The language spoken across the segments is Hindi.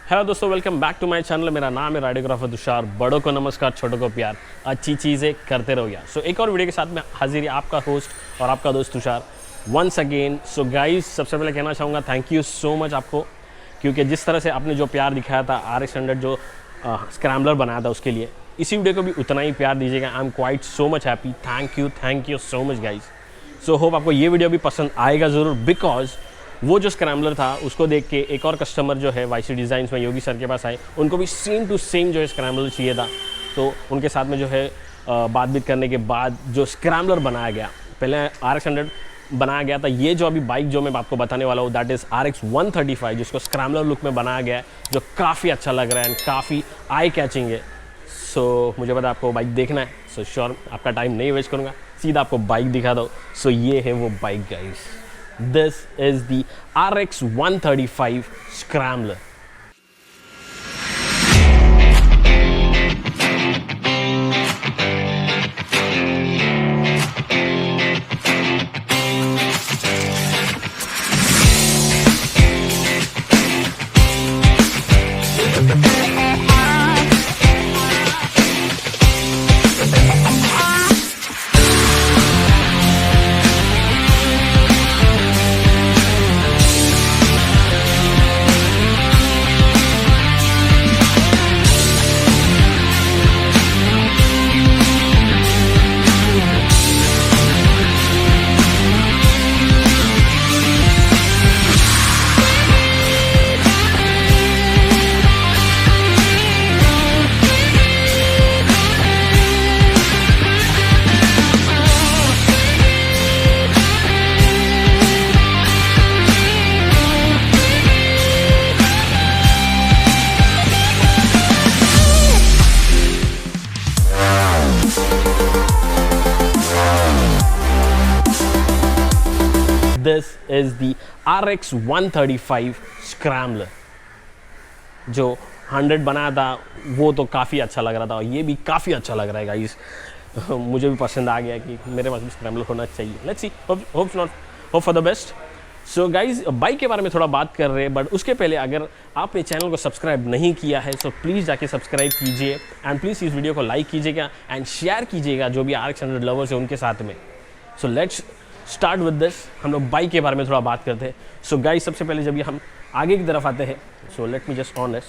हेलो दोस्तों, welcome back to my channel. मेरा नाम है राइडोग्राफर तुषार। बड़ों को नमस्कार, छोटों को प्यार, अच्छी चीज़ें करते रहो यार। सो एक और वीडियो के साथ में हाजिर है आपका होस्ट और आपका दोस्त Tushar once again. So guys, सबसे पहले कहना चाहूँगा थैंक यू सो मच आपको, क्योंकि जिस तरह से आपने जो प्यार दिखाया था RX 100 जो स्क्रैम्बलर बनाया था उसके लिए, इसी वीडियो को भी उतना ही प्यार दीजिएगा। I am quite so much happy. Thank you so much guys. So hope आपको ये वीडियो भी पसंद आएगा ज़रूर, बिकॉज वो जो स्क्रैम्बलर था उसको देख के एक और कस्टमर जो है YC डिज़ाइंस में योगी सर के पास आए, उनको भी सेम टू सेम जो है स्क्रैम्बलर चाहिए था। तो उनके साथ में जो है बातचीत करने के बाद जो स्क्रैम्बलर बनाया गया, पहले RX 100 बनाया गया था। ये जो अभी बाइक जो मैं आपको बताने वाला हूँ दैट इज़ RX 135, जिसको स्क्रैम्बलर लुक में बनाया गया है, जो काफ़ी अच्छा लग रहा है एंड काफ़ी आई कैचिंग है। सो मुझे पता आपको बाइक देखना है, सो श्योर आपका टाइम नहीं वेस्ट करूँगा, सीधा आपको बाइक दिखा दो। सो ये है वो bike guys. This is the RX 135 Scrambler. This is the RX 135 Scrambler. जो 100 बनाया था वो तो काफ़ी अच्छा लग रहा था, और ये भी काफ़ी अच्छा लग रहा है गाइस। मुझे भी पसंद आ गया कि मेरे पास भी स्क्रैम्बलर होना चाहिए। Let's see, hope for the best. So guys, bike के बारे में थोड़ा बात कर रहे हैं, बट उसके पहले अगर आपने चैनल को सब्सक्राइब नहीं किया है सो प्लीज़ जाके सब्सक्राइब कीजिए एंड प्लीज़ इस वीडियो को लाइक कीजिएगा एंड शेयर कीजिएगा जो भी RX 100 लवर्स है उनके साथ में। So let's start with this. हम लोग बाइक के बारे में थोड़ा बात करते हैं। सो गाइस, सबसे पहले जब ये हम आगे की तरफ आते हैं, so let me just on this.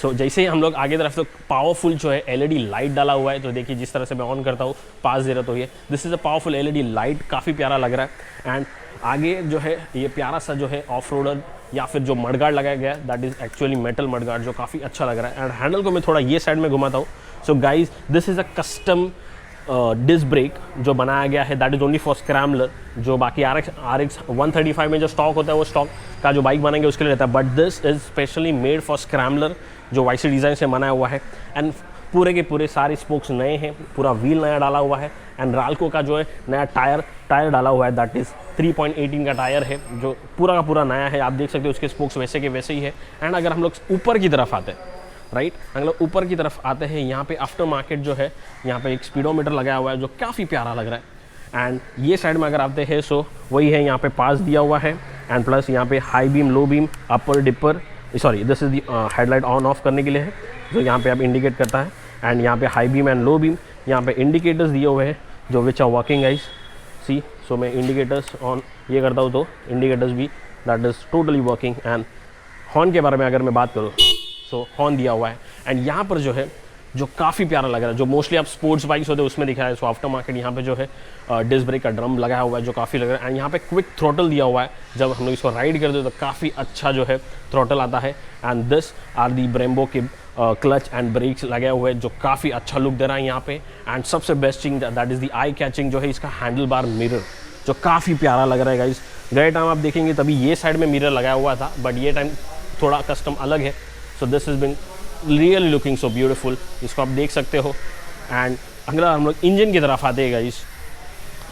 So जैसे ही हम लोग आगे तरफ, तो पावरफुल जो है LED लाइट डाला हुआ है। तो देखिए जिस तरह से मैं ऑन करता हूँ, पास दे रहा, तो ये this is a powerful LED light, काफ़ी प्यारा लग रहा है। एंड आगे जो है ये प्यारा सा जो है ऑफ रोडर या फिर जो मडगार्ड लगाया गया है that is actually metal mudguard, जो काफ़ी अच्छा लग रहा है। एंड हैंडल को मैं थोड़ा ये साइड में घुमाता हूँ। So guys, this is a custom disc brake जो बनाया गया है that is only for scrambler. जो बाकी RX 135 में जो स्टॉक होता है वो स्टॉक का जो बाइक बनाएंगे उसके लिए रहता है, but this is specially made for scrambler जो YC डिज़ाइन से बनाया हुआ है। एंड पूरे के पूरे सारे स्पोक्स नए हैं, पूरा व्हील नया डाला हुआ है। एंड राल्को का जो है नया टायर डाला हुआ है दैट इज़ 3.18 का टायर है, जो पूरा का पूरा नया है। आप देख सकते हो उसके स्पोक्स वैसे के वैसे ही है। एंड अगर हम लोग ऊपर की तरफ आते हैं, राइट, हम लोग ऊपर की तरफ आते हैं, यहाँ पे आफ्टर मार्केट जो है यहाँ पे एक स्पीडोमीटर लगाया हुआ है जो काफ़ी प्यारा लग रहा है। एंड ये साइड में अगर आते हैं सो वही है, यहाँ पे पास दिया हुआ है। एंड प्लस यहाँ पे high beam, low beam, upper dipper, sorry this is the headlight on off करने के लिए है, जो यहाँ पे आप इंडिकेट करता है। एंड यहाँ पे high beam and low beam, यहाँ पे इंडिकेटर्स दिए हुए हैं जो विच आर वर्किंग गाइस, सी। सो मैं इंडिकेटर्स ऑन ये करता हूँ तो इंडिकेटर्स भी that is totally working. And horn के बारे में अगर मैं बात करूँ सो हॉर्न दिया हुआ है। एंड यहाँ पर जो है जो काफ़ी प्यारा लग रहा है, जो मोस्टली आप स्पोर्ट्स बाइक्स होते हैं उसमें दिखा है। सो आफ्टर मार्केट यहाँ पे जो है डिस्क ब्रेक का ड्रम लगाया हुआ है जो काफ़ी लग रहा है। एंड यहाँ पे क्विक थ्रोटल दिया हुआ है, जब हम लोग इसको राइड करते हैं तो काफ़ी अच्छा जो है थ्रोटल आता है। And this are the Brembo के क्लच एंड ब्रेक्स लगे हुए हैं जो काफ़ी अच्छा लुक दे रहा है यहाँ पे। एंड सबसे best thing that is the eye catching जो है इसका हैंडल बार मिरर, जो काफ़ी प्यारा लग रहा है गाइस। गए टाइम आप देखेंगे तभी ये साइड में मिरर लगाया हुआ था, बट ये टाइम थोड़ा कस्टम अलग है। So this is been really looking so beautiful, इसको आप देख सकते हो। एंड अगला हम लोग इंजन की तरफ आते हैं गाइस।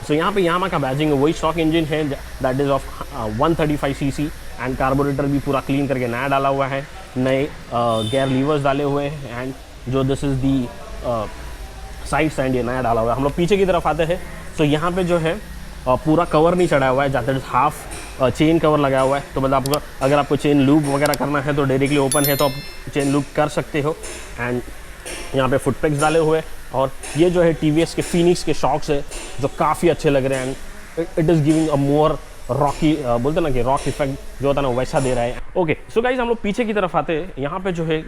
सो यहाँ पे यामा का बैजिंग है, वही स्टॉक इंजन है that is of 135 cc। And carburettor भी पूरा क्लीन करके नया डाला हुआ है, नए गेयर लीवर्स डाले हुए हैं। एंड जो this is the side stand ये नया डाला हुआ है। हम लोग पीछे की तरफ आते हैं। सो यहाँ पे जो है पूरा कवर नहीं चढ़ाया हुआ है, that is half chain cover लगाया हुआ है, तो मतलब आपको अगर आपको चेन लूप वगैरह करना है तो डायरेक्टली ओपन है तो आप चेन लूप कर सकते हो। एंड यहाँ पे फुट पेग्स डाले हुए हैं, और ये जो है TVS के फिनिक्स के शॉक्स है जो काफ़ी अच्छे लग रहे हैं। And it is giving a more Rocky, बोलते हैं ना कि रॉक इफेक्ट जो होता है ना वैसा दे रहा है। ओके सो गाइज हम लोग पीछे की तरफ आते हैं। यहाँ पे जो है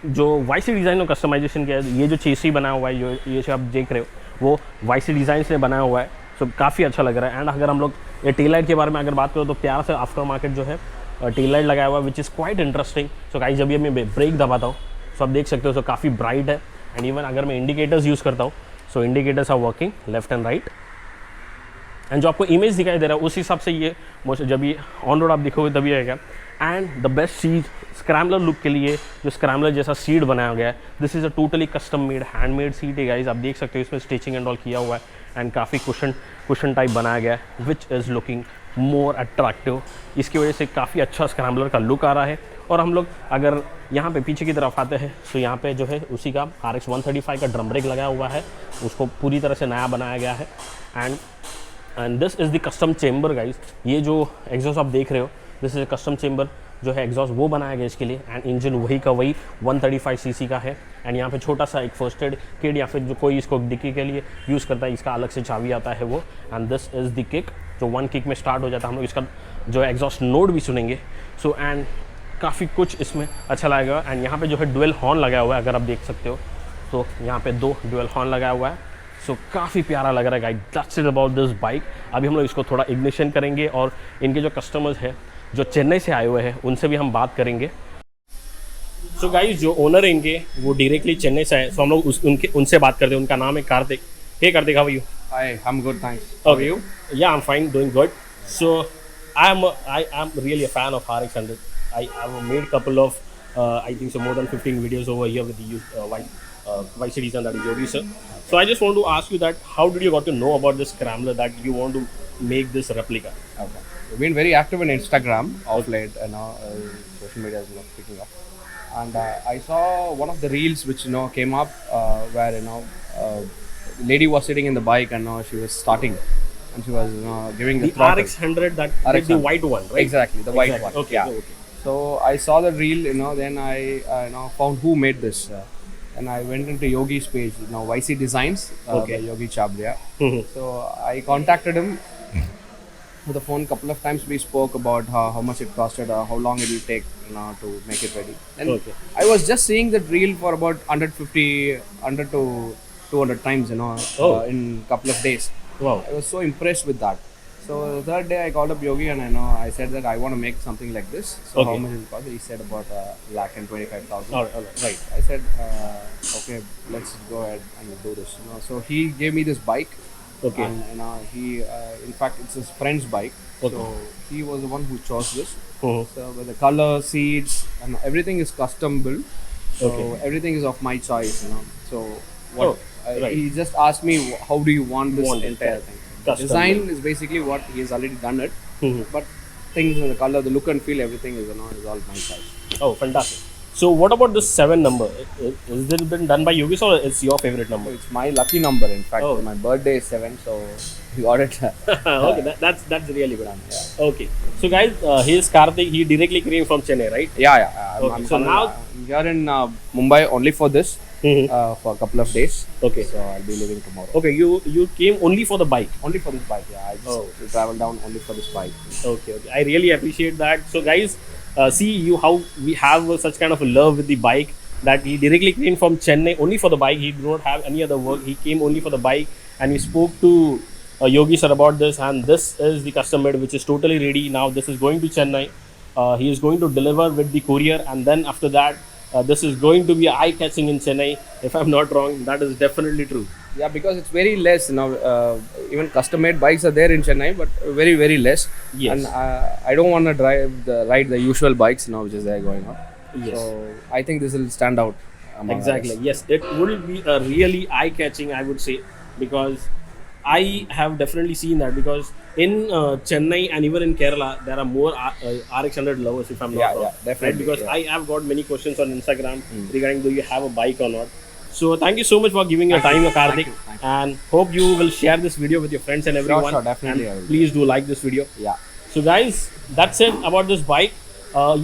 जो YC डिज़ाइन और कस्टमाइजेशन किया है, ये जो चेसी बना हुआ है, जो ये जो आप देख रहे हो वो YC डिज़ाइन से बनाया हुआ है। सो काफ़ी अच्छा लग रहा है। एंड अगर हम लोग ये टेल लाइट के बारे में अगर बात करो तो प्यार से आफ्टर मार्केट जो है टेल लाइट लगाया हुआ है, which is quite interesting. So guys जब ये मैं ब्रेक दबाता हूँ सो आप देख सकते हो, सो काफ़ी ब्राइट है। एंड इवन अगर मैं इंडिकेटर्स यूज़ करता हूँ so indicators are working left and right. And जो आपको इमेज दिखाई दे रहा है उस हिसाब से ये जब ये ऑन रोड आप दिखोगे तभी आएगा। And the best cheese scrambler look के लिए जो स्क्रैम्बलर जैसा सीट बनाया गया है, this is a totally custom made handmade seat है गाइस। आप देख सकते हो इसमें स्टिचिंग एंड ऑल किया हुआ है। एंड काफ़ी कुशन टाइप बनाया गया है which is looking more attractive. इसकी वजह से काफ़ी अच्छा स्क्रैम्बलर का लुक आ रहा है। और हम लोग अगर यहाँ पे पीछे की तरफ आते हैं तो यहाँ पे जो है उसी का RX 135 का ड्रम ब्रेक लगाया हुआ है, उसको पूरी तरह से नया बनाया गया है। And this is the custom chamber guys. ये जो एग्जॉस्ट आप देख रहे हो दिस इज़ कस्टम चेम्बर जो है एग्जॉस्ट वो बनाया गया इसके लिए। एंड इंजन वही का वही 135 cc का है। एंड यहाँ पे छोटा सा एक फर्स्ट एड किट या फिर जो कोई इसको डिक्की के लिए यूज़ करता है इसका अलग से चाबी आता है वो। And this is the kick जो 1 किक में स्टार्ट हो जाता है। हम लोग इसका जो एग्जॉस्ट नोड भी सुनेंगे। सो एंड काफ़ी कुछ इसमें अच्छा लगेगा। एंड यहाँ पे जो है डुअल हॉर्न लगाया हुआ है, अगर आप देख सकते हो तो यहाँ पे 2 डुअल हॉर्न लगाया हुआ है। सो काफ़ी प्यारा लग रहा है guys. That's it about this bike. अभी हम लोग इसको थोड़ा इग्निशन करेंगे और इनके जो कस्टमर्स हैं जो चेन्नई से आए हुए हैं उनसे भी हम बात करेंगे। सो गाइस जो ओनर है इनके वो डायरेक्टली चेन्नई से आए, सो हम लोग उनसे बात करते हैं। उनका नाम है Karthik. Hey Karthik, how are you? Hi, I'm good, thanks. How are you? Yeah, I'm fine, doing good. So I am really a fan of RX 100. I've made couple of I think so more than 15 videos over here with the YC design, that is Yogi sir. So I just want to ask you that how did you got to know about this scrambler that you want to make this replica? Okay. We've been very active in Instagram of late, social media is picking up. And I saw one of the reels which came up where the lady was sitting in the bike and she was starting and she was giving the throttle. RX 100, that RX like the white one, right? Exactly, the white one. Okay, Yeah. okay. So I saw the reel, then I found who made this. And I went into Yogi's page, YC Designs, Okay. by Yogi Chabria. Mhm. So I contacted him with the phone. Couple of times we spoke about how much it costed, how long it will take to make it ready. And Okay. I was just seeing that reel for about 100 to 200 times, Oh. in couple of days. Wow. I was so impressed with that. So the third day I called up Yogi and I said that I want to make something like this. So Okay. how much will it cost? He said about 1,25,000. All right, right. I said, okay, let's go ahead and do this. So he gave me this bike. Okay. And he, in fact, it's his friend's bike. Okay. So he was the one who chose this. Mhm. So with the color, seats, and everything is custom built. So Okay. everything is of my choice. So what right. he just asked me, how do you want this Want it, entire yeah. thing? Custom Design built. is basically what he has already done it. Mhm. But things, the color, the look and feel, everything is is all my choice. Oh, fantastic. So what about this 7 number? Is it been done by Yogi or it's your favorite So number? it's my lucky number. In fact, Oh. my birthday is 7, so he got it. Okay, that's really good. Okay, so guys, here's Karthik. He directly came from Chennai, right? Yeah. Okay, so now- I'm here in Mumbai only for this, Mhm. for a couple of days. Okay. So I'll be leaving tomorrow. Okay, you came only for the bike. Only for this bike, yeah. I just travel down only for this bike. Okay. I really appreciate that. So guys, see you how we have such kind of a love with the bike that he directly came from Chennai only for the bike. He did not have any other work. He came only for the bike, and we spoke to Yogi sir about this. And this is the custom made, which is totally ready now. This is going to Chennai. He is going to deliver with the courier, and then after that, this is going to be eye-catching in Chennai. If I'm not wrong, that is definitely true. Yeah, because it's very less now. Even custom-made bikes are there in Chennai, but very, very less. Yes. And I don't want to ride the usual bikes now, which is there going on. Yes. So I think this will stand out. among Exactly. others. Yes, it will be a really eye-catching, I would say, because I have definitely seen that, because in Chennai and even in Kerala there are more RX100 lovers, if I'm not Yeah, wrong. yeah, definitely, Right? Because yeah. I have got many questions on Instagram regarding do you have a bike or not. So thank you so much for giving your time, Karthik, Thank you. and hope you will share this video with your friends and everyone. sure, definitely And I will. please do like this video. Yeah. So guys, that's it about this bike.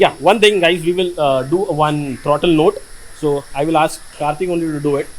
Yeah, one thing guys, we will do one throttle note. So I will ask Karthik only to do it.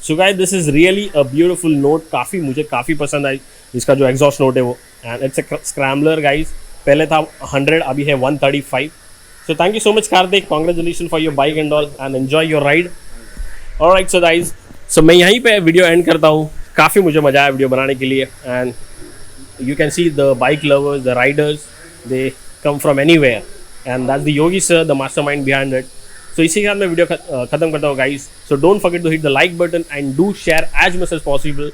So guys this is really a beautiful note, मुझे काफ़ी पसंद आई इसका जो एग्जॉस्ट नोट है वो, and it's a scrambler guys. पहले था 100, अभी है 135। So thank you so much Karthik, congratulation for your bike and all, and enjoy your ride. Alright so guys, so मैं यहीं पे वीडियो एंड करता हूँ। काफ़ी मुझे मज़ा आया वीडियो बनाने के लिए, and you can see the bike lovers, the riders, they come from anywhere, and that's the Yogi sir, the mastermind behind it. So इसी के साथ मैं वीडियो खत्म करता हूँ guys. So don't forget to hit the like button and do share as much as possible,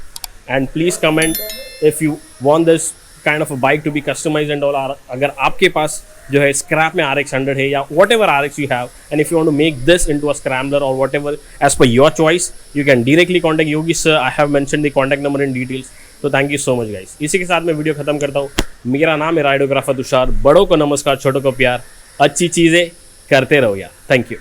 and please comment if you want this kind of a bike to be customized and all. अगर आपके पास जो है स्क्रैप में RX 100 है, या what ever RX you have, and if you want to make this into a scrambler or whatever as per your choice, you can directly contact Yogi sir. I have mentioned the contact number in details. तो thank you so much guys. इसी के साथ मैं वीडियो खत्म करता हूँ। मेरा नाम है राइडोग्राफर तुषार। बड़ों को नमस्कार, छोटों को प्यार, अच्छी चीज़ें करते रहो यार। Thank you.